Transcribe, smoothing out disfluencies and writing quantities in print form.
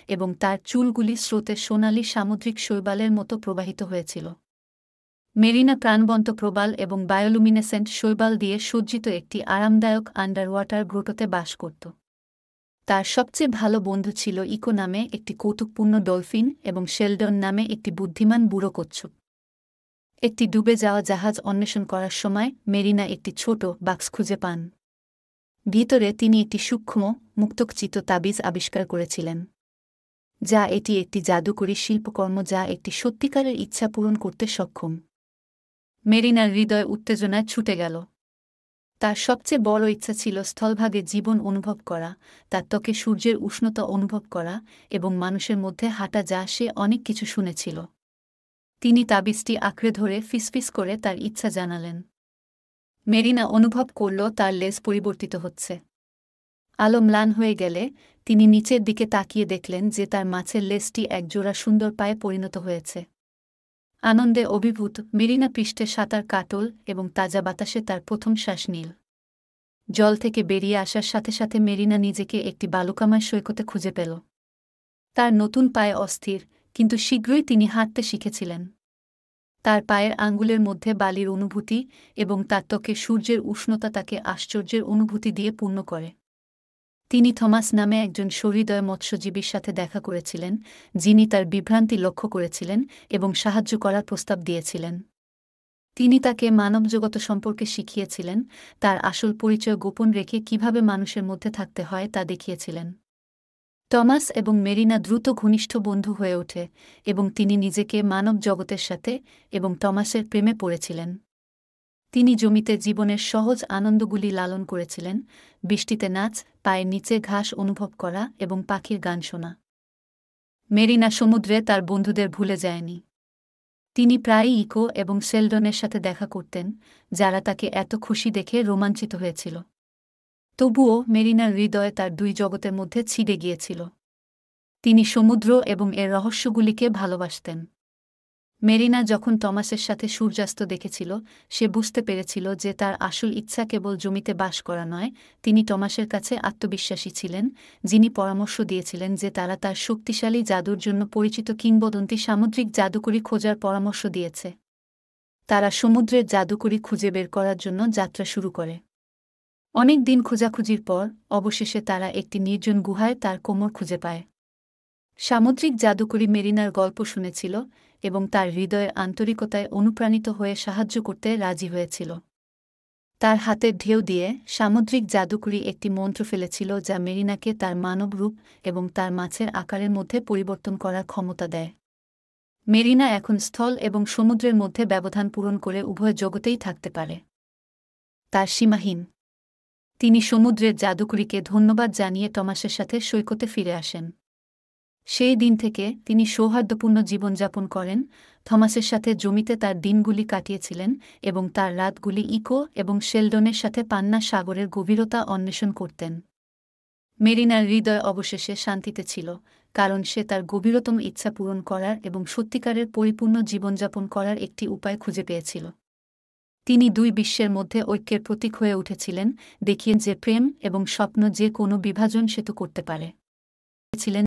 এবং তার চুলগুলি স্রোতে সোনালি সামুদ্রিক শৈবালের মতো প্রবাহিত হয়েছিল। মেরিনা প্রাণবন্ত প্রবাল এবং বায়োলুমিনেসেন্ট শৈবাল দিয়ে সজ্জিত একটি আরামদায়ক আন্ডারওয়াটার গ্রোটোতে বাস করত। তার সবচেয়ে ভালো বন্ধু ছিল ইকো নামে একটি কৌতুকপূর্ণ ডলফিন এবং শেলডন নামে একটি বুদ্ধিমান বুড়ো কচ্ছপ। একটি ডুবে যাওয়া জাহাজ অন্বেষণ করার সময় মেরিনা একটি ছোট বাক্স খুঁজে পান। ভিতরে তিনি একটি সূক্ষ্ম মুক্তচিত তাবিজ আবিষ্কার করেছিলেন, যা এটি একটি জাদুকরী শিল্পকর্ম যা একটি সত্যিকারের ইচ্ছা পূরণ করতে সক্ষম। মেরিনার হৃদয় উত্তেজনায় ছুটে গেল। তার সবচেয়ে বড় ইচ্ছা ছিল স্থলভাগে জীবন অনুভব করা, তার ত্বকে সূর্যের উষ্ণতা অনুভব করা এবং মানুষের মধ্যে হাঁটা, যা সে অনেক কিছু শুনেছিল। তিনি তাবিজটি আঁকড়ে ধরে ফিসফিস করে তার ইচ্ছা জানালেন। মেরিনা অনুভব করল তার লেজ পরিবর্তিত হচ্ছে। আলো ম্লান হয়ে গেলে তিনি নিচের দিকে তাকিয়ে দেখলেন যে তার মাছের লেজটি একজোড়া সুন্দর পায়ে পরিণত হয়েছে। আনন্দে অভিভূত মেরিনা পৃষ্ঠে সাঁতার কাটল এবং তাজা বাতাসে তার প্রথম শ্বাস নিল। জল থেকে বেরিয়ে আসার সাথে সাথে মেরিনা নিজেকে একটি বালুকাময় সৈকতে খুঁজে পেল। তার নতুন পায়ে অস্থির, কিন্তু শীঘ্রই তিনি হাঁটতে শিখেছিলেন। তার পায়ের আঙ্গুলের মধ্যে বালির অনুভূতি এবং তার ত্বকে সূর্যের উষ্ণতা তাকে আশ্চর্যের অনুভূতি দিয়ে পূর্ণ করে। তিনি থমাস নামে একজন সহৃদয় মৎস্যজীবীর সাথে দেখা করেছিলেন, যিনি তার বিভ্রান্তি লক্ষ্য করেছিলেন এবং সাহায্য করার প্রস্তাব দিয়েছিলেন। তিনি তাকে মানবজগত সম্পর্কে শিখিয়েছিলেন, তার আসল পরিচয় গোপন রেখে কিভাবে মানুষের মধ্যে থাকতে হয় তা দেখিয়েছিলেন। টমাস এবং মেরিনা দ্রুত ঘনিষ্ঠ বন্ধু হয়ে ওঠে এবং তিনি নিজেকে মানব জগতের সাথে এবং টমাসের প্রেমে পড়েছিলেন। তিনি জমিতে জীবনের সহজ আনন্দগুলি লালন করেছিলেন, বৃষ্টিতে নাচ, পায়ের নিচে ঘাস অনুভব করা এবং পাখির গান শোনা। মেরিনা সমুদ্রে তার বন্ধুদের ভুলে যায়নি। তিনি প্রায়ই ইকো এবং শেলডনের সাথে দেখা করতেন, যারা তাকে এত খুশি দেখে রোমাঞ্চিত হয়েছিল। তবুও মেরিনার হৃদয়ে তার দুই জগতের মধ্যে ছিঁড়ে গিয়েছিল। তিনি সমুদ্র এবং এর রহস্যগুলিকে ভালোবাসতেন। মেরিনা যখন টমাসের সাথে সূর্যাস্ত দেখেছিল, সে বুঝতে পেরেছিল যে তার আসল ইচ্ছা কেবল জমিতে বাস করা নয়। তিনি টমাসের কাছে আত্মবিশ্বাসী ছিলেন, যিনি পরামর্শ দিয়েছিলেন যে তারা তার শক্তিশালী জাদুর জন্য পরিচিত কিংবদন্তি সামুদ্রিক জাদুকরী খোঁজার পরামর্শ দিয়েছে। তারা সমুদ্রের জাদুকরী খুঁজে বের করার জন্য যাত্রা শুরু করে। অনেক দিন খোঁজাখুঁজির পর অবশেষে তারা একটি নির্জন গুহায় তার কোমর খুঁজে পায়। সামুদ্রিক জাদুকরী মেরিনার গল্প শুনেছিল এবং তার হৃদয়ের আন্তরিকতায় অনুপ্রাণিত হয়ে সাহায্য করতে রাজি হয়েছিল। তার হাতের ঢেউ দিয়ে সামুদ্রিক জাদুকরী একটি মন্ত্র ফেলেছিল, যা মেরিনাকে তার মানব রূপ এবং তার মাছের আকারের মধ্যে পরিবর্তন করার ক্ষমতা দেয়। মেরিনা এখন স্থল এবং সমুদ্রের মধ্যে ব্যবধান পূরণ করে উভয় জগতেই থাকতে পারে। তার সীমাহীন। তিনি সমুদ্রের জাদুকরীকে ধন্যবাদ জানিয়ে টমাসের সাথে সৈকতে ফিরে আসেন। সেই দিন থেকে তিনি সৌহার্দ্যপূর্ণ জীবনযাপন করেন, থমাসের সাথে জমিতে তার দিনগুলি কাটিয়েছিলেন এবং তার রাতগুলি ইকো এবং শেলডনের সাথে পান্না সাগরের গভীরতা অন্বেষণ করতেন। মেরিনার হৃদয় অবশেষে শান্তিতে ছিল, কারণ সে তার গভীরতম ইচ্ছা পূরণ করার এবং সত্যিকারের পরিপূর্ণ জীবনযাপন করার একটি উপায় খুঁজে পেয়েছিল। তিনি দুই বিশ্বের মধ্যে ঐক্যের প্রতীক হয়ে উঠেছিলেন, দেখিয়েন যে প্রেম এবং স্বপ্ন যে কোনো বিভাজন সেতু করতে পারে। ছিলেন